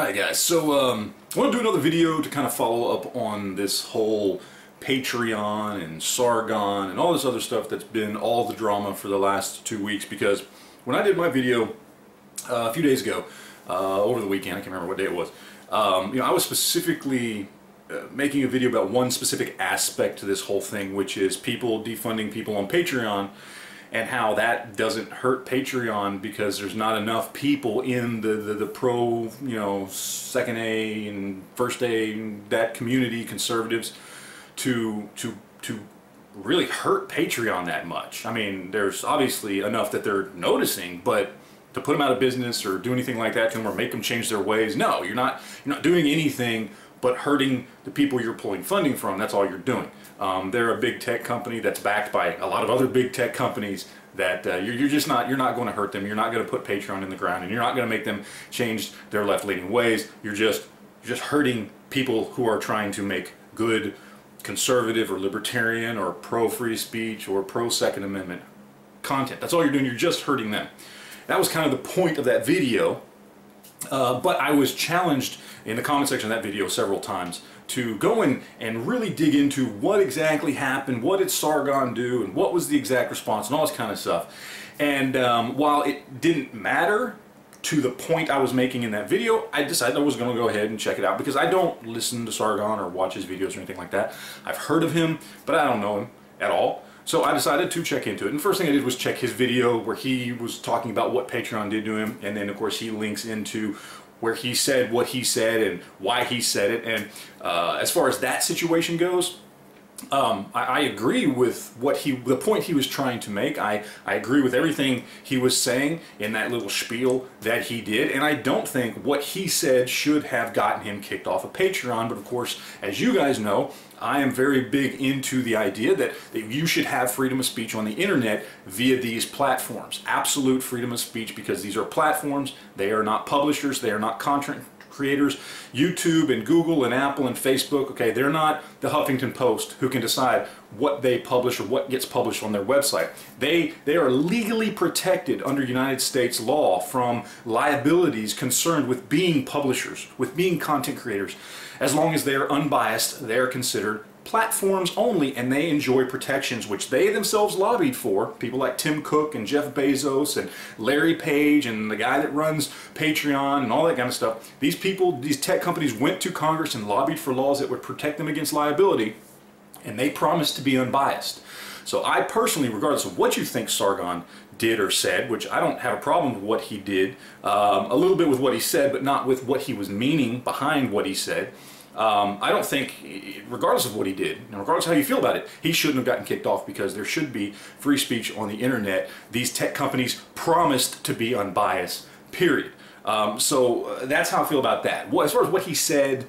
Alright guys, so I want to do another video to kind of follow up on this whole Patreon and Sargon and all this other stuff that's been all the drama for the last 2 weeks, because when I did my video a few days ago, over the weekend, I can't remember what day it was, I was specifically making a video about one specific aspect to this whole thing, which is people defunding people on Patreon, and how that doesn't hurt Patreon because there's not enough people in the pro, second A and first A, that community, conservatives, to really hurt Patreon that much. I mean, there's obviously enough that they're noticing, but to put them out of business or do anything like that to them or make them change their ways, no, you're not doing anything but hurting the people you're pulling funding from. That's all you're doing. They're a big tech company that's backed by a lot of other big tech companies that you're not going to hurt them. You're not going to put Patreon in the ground, and you're not going to make them change their left-leaning ways. You're just hurting people who are trying to make good conservative or libertarian or pro-free speech or pro-Second Amendment content. That's all you're doing. You're just hurting them. That was kind of the point of that video. But I was challenged in the comment section of that video several times to go in and really dig into what exactly happened, what did Sargon do, and what was the exact response, and all this kind of stuff. And while it didn't matter to the point I was making in that video, I decided I was going to go ahead and check it out, because I don't listen to Sargon or watch his videos or anything like that. I've heard of him, but I don't know him at all. So I decided to check into it, and the first thing I did was check his video where he was talking about what Patreon did to him, and then of course he links into where he said what he said and why he said it. And as far as that situation goes, I agree with the point he was trying to make. I agree with everything he was saying in that little spiel that he did, and I don't think what he said should have gotten him kicked off of Patreon. But of course, as you guys know, I am very big into the idea that you should have freedom of speech on the internet via these platforms. Absolute freedom of speech, because these are platforms. They are not publishers. They are not content creators. YouTube and Google and Apple and Facebook, okay, they're not the Huffington Post who can decide what they publish or what gets published on their website. They are legally protected under United States law from liabilities concerned with being publishers, with being content creators. As long as they are unbiased, they are considered platforms only, and they enjoy protections which they themselves lobbied for. People like Tim Cook and Jeff Bezos and Larry Page and the guy that runs Patreon and all that kind of stuff. These people, these tech companies, went to Congress and lobbied for laws that would protect them against liability, and they promised to be unbiased. So I personally, regardless of what you think Sargon did or said, which I don't have a problem with what he did, a little bit with what he said, but not with what he was meaning behind what he said. I don't think, regardless of what he did, and regardless of how you feel about it, he shouldn't have gotten kicked off, because there should be free speech on the internet. These tech companies promised to be unbiased, period. So that's how I feel about that. Well, as far as what he said,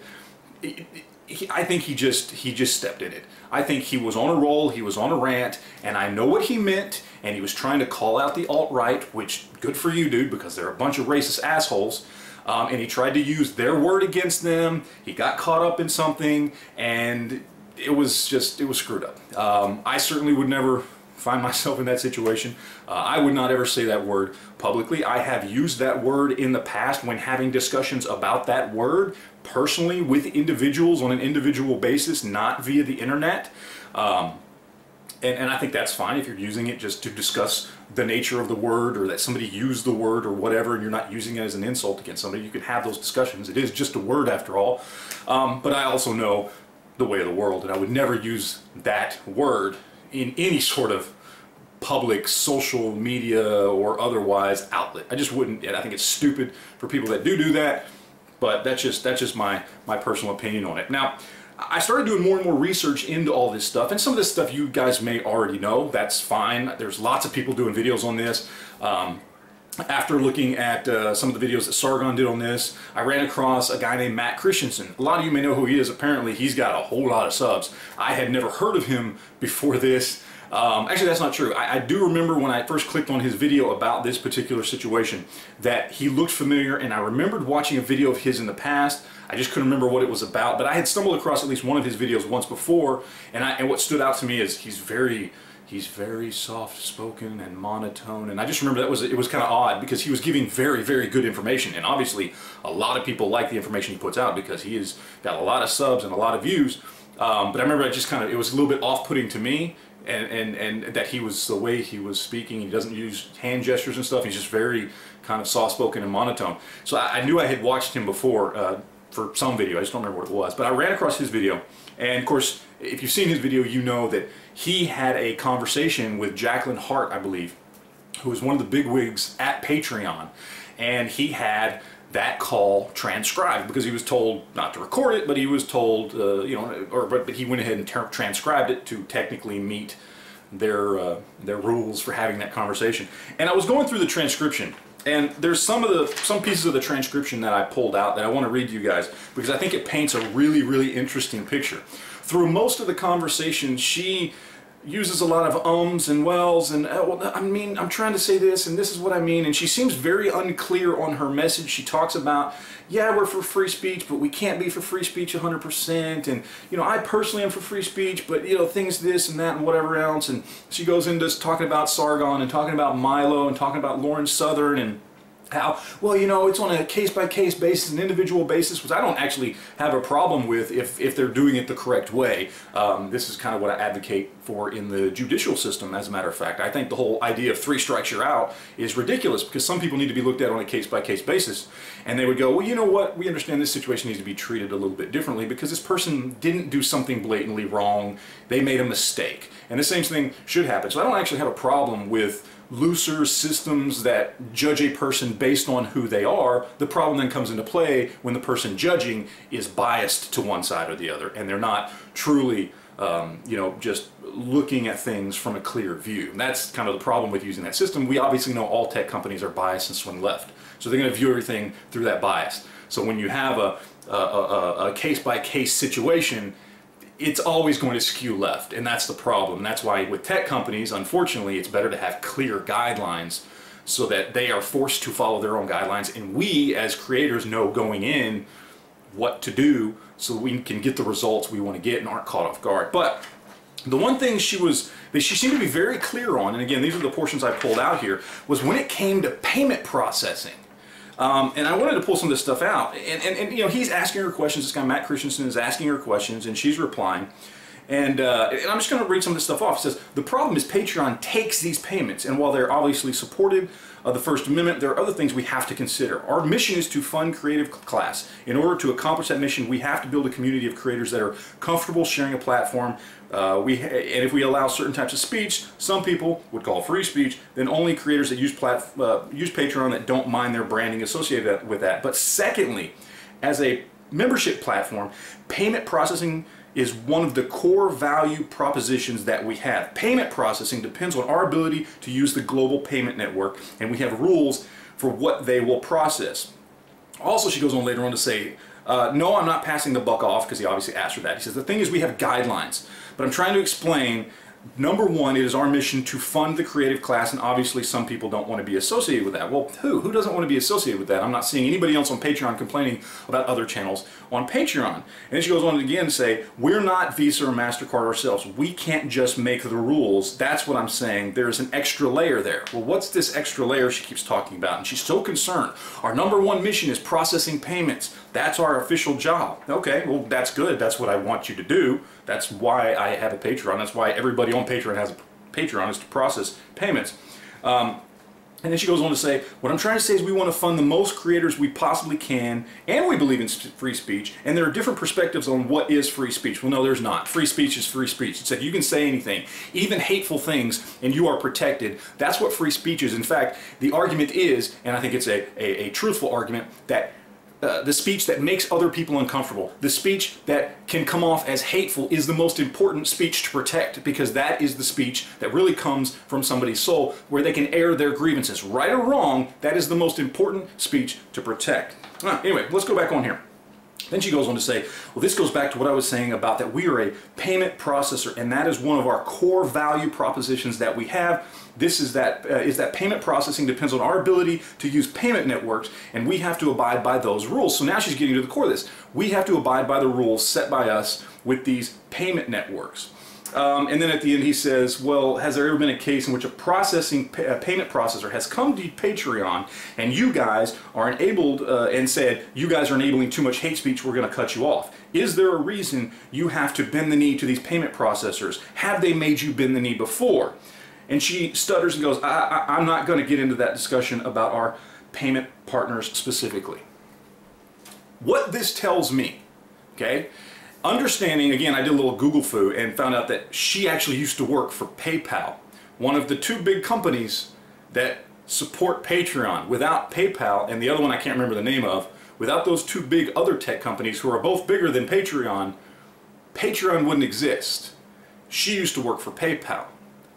I think he just stepped in it. I think he was on a roll, he was on a rant, and I know what he meant, and he was trying to call out the alt-right, which, good for you, dude, because they're a bunch of racist assholes. And he tried to use their word against them. He got caught up in something, and it was screwed up. I certainly would never find myself in that situation. I would not ever say that word publicly. I have used that word in the past when having discussions about that word personally with individuals on an individual basis, not via the internet. And I think that's fine if you're using it just to discuss the nature of the word, or that somebody used the word or whatever, and you're not using it as an insult against somebody. You can have those discussions. It is just a word after all. But I also know the way of the world, and I would never use that word in any sort of public social media or otherwise outlet. I just wouldn't. And I think it's stupid for people that do that, but that's just my personal opinion on it. Now, I started doing more and more research into all this stuff, and some of this stuff you guys may already know. That's fine. There's lots of people doing videos on this. After looking at some of the videos that Sargon did on this, I ran across a guy named Matt Christensen. A lot of you may know who he is. Apparently, he's got a whole lot of subs. I had never heard of him before this. Actually, that's not true. I do remember when I first clicked on his video about this particular situation that he looked familiar, and I remembered watching a video of his in the past. I just couldn't remember what it was about, but I had stumbled across at least one of his videos once before, and what stood out to me is he's very he's very soft-spoken and monotone. And I just remember it was kind of odd because he was giving very, very good information. And obviously, a lot of people like the information he puts out because he has got a lot of subs and a lot of views. But I remember it was a little bit off-putting to me. And that the way he was speaking, he doesn't use hand gestures and stuff. He's just very kind of soft-spoken and monotone. So I knew I had watched him before for some video. I just don't remember what it was. But I ran across his video. And of course, if you've seen his video, you know that he had a conversation with Jacqueline Hart, I believe, who was one of the big wigs at Patreon. And he had that call transcribed because he was told not to record it, but he was told, but he went ahead and transcribed it to technically meet their rules for having that conversation. And I was going through the transcription, and there's some pieces of the transcription that I pulled out that I want to read to you guys because I think it paints a really, really interesting picture. Through most of the conversation, she uses a lot of ums and wells and well, I mean, I'm trying to say this and this is what I mean, and she seems very unclear on her message. She talks about, yeah, we're for free speech, but we can't be for free speech 100%, and I personally am for free speech, but things this and that and whatever else. And she goes into talking about Sargon and talking about Milo and talking about Lauren Southern and how, well, it's on a case-by-case basis, an individual basis, which I don't actually have a problem with if they're doing it the correct way. This is kind of what I advocate for in the judicial system, as a matter of fact. I think the whole idea of 3 strikes you're out is ridiculous because some people need to be looked at on a case-by-case basis. And they would go, well, you know what, we understand this situation needs to be treated a little bit differently because this person didn't do something blatantly wrong. They made a mistake. And the same thing should happen. So I don't actually have a problem with looser systems that judge a person based on who they are. The problem then comes into play when the person judging is biased to one side or the other, and they're not truly, just looking at things from a clear view. And that's kind of the problem with using that system. We obviously know all tech companies are biased and swing left, so they're going to view everything through that bias. So when you have a case-by-case situation, it's always going to skew left, and that's the problem. And that's why with tech companies, unfortunately, it's better to have clear guidelines so that they are forced to follow their own guidelines, and we as creators know going in what to do so we can get the results we want to get and aren't caught off guard. But the one thing she seemed to be very clear on, and again, these are the portions I pulled out here, was when it came to payment processing. And I wanted to pull some of this stuff out, and he's asking her questions. This guy Matt Christensen is asking her questions, and she's replying. And I'm just going to read some of this stuff off. It says, the problem is Patreon takes these payments, and while they're obviously supportive of the First Amendment, there are other things we have to consider. Our mission is to fund creative class. In order to accomplish that mission, we have to build a community of creators that are comfortable sharing a platform. And if we allow certain types of speech, some people would call free speech, then only creators that use Patreon that don't mind their branding associated with that. But secondly, as a membership platform, payment processing is one of the core value propositions that we have. Payment processing depends on our ability to use the global payment network, and we have rules for what they will process. Also, she goes on later on to say, no, I'm not passing the buck off, because he obviously asked her that. He says, the thing is we have guidelines, but I'm trying to explain, number one, it is our mission to fund the creative class, and obviously some people don't want to be associated with that. Well, who doesn't want to be associated with that? I'm not seeing anybody else on Patreon complaining about other channels on Patreon. And then she goes on again to say, we're not Visa or MasterCard ourselves. We can't just make the rules. That's what I'm saying. There's an extra layer there. Well, what's this extra layer she keeps talking about? And she's so concerned. Our number one mission is processing payments. That's our official job. Okay, well, that's good. That's what I want you to do. That's why I have a Patreon. That's why everybody on Patreon has a Patreon, is to process payments. And then she goes on to say, what I'm trying to say is we want to fund the most creators we possibly can, and we believe in free speech, and there are different perspectives on what is free speech. Well, no, there's not. Free speech is free speech. It's that you can say anything, even hateful things, and you are protected. That's what free speech is. In fact, the argument is, and I think it's a truthful argument, that the speech that makes other people uncomfortable, the speech that can come off as hateful, is the most important speech to protect, because that is the speech that really comes from somebody's soul, where they can air their grievances. Right or wrong, that is the most important speech to protect. Anyway, let's go back on here. Then she goes on to say, well, this goes back to what I was saying about that we are a payment processor, and that is one of our core value propositions that we have. This is that payment processing depends on our ability to use payment networks, and we have to abide by those rules. So now she's getting to the core of this. We have to abide by the rules set by us with these payment networks. And then at the end he says, well, has there ever been a case in which a payment processor has come to Patreon and you guys are enabled and said, you guys are enabling too much hate speech, we're going to cut you off? Is there a reason you have to bend the knee to these payment processors? Have they made you bend the knee before? And she stutters and goes, I'm not going to get into that discussion about our payment partners specifically. What this tells me, okay, understanding, again, I did a little Google foo and found out that she actually used to work for PayPal, one of the two big companies that support Patreon. Without PayPal, and the other one I can't remember the name of, without those two big other tech companies who are both bigger than Patreon, Patreon wouldn't exist. She used to work for PayPal.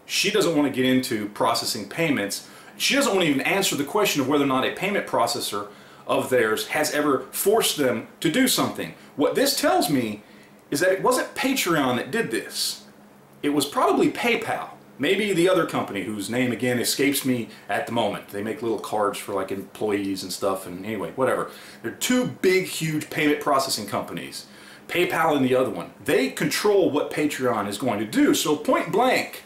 She doesn't want to get into processing payments. She doesn't want to even answer the question of whether or not a payment processor of theirs has ever forced them to do something. What this tells me is that it wasn't Patreon that did this. It was probably PayPal. Maybe the other company whose name again escapes me at the moment. They make little cards for like employees and stuff, and anyway, whatever. They're two big, huge payment processing companies. PayPal and the other one. They control what Patreon is going to do. So point blank,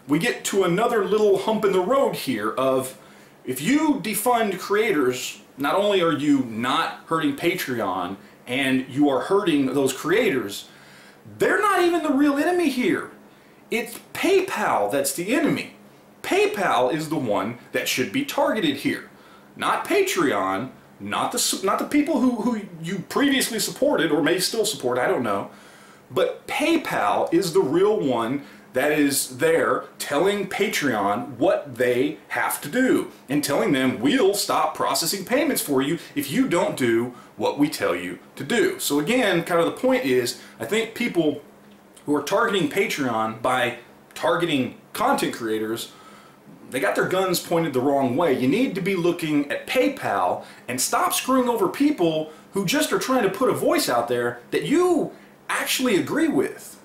we get to another little hump in the road here of, if you defund creators, not only are you not hurting Patreon and you are hurting those creators, they're not even the real enemy here. It's PayPal that's the enemy. PayPal is the one that should be targeted here, not Patreon, not the people who you previously supported or may still support, I don't know, but PayPal is the real one that is there telling Patreon what they have to do and telling them, we'll stop processing payments for you if you don't do what we tell you to do. So again, kind of the point is, I think people who are targeting Patreon by targeting content creators, they got their guns pointed the wrong way. You need to be looking at PayPal and stop screwing over people who just are trying to put a voice out there that you actually agree with.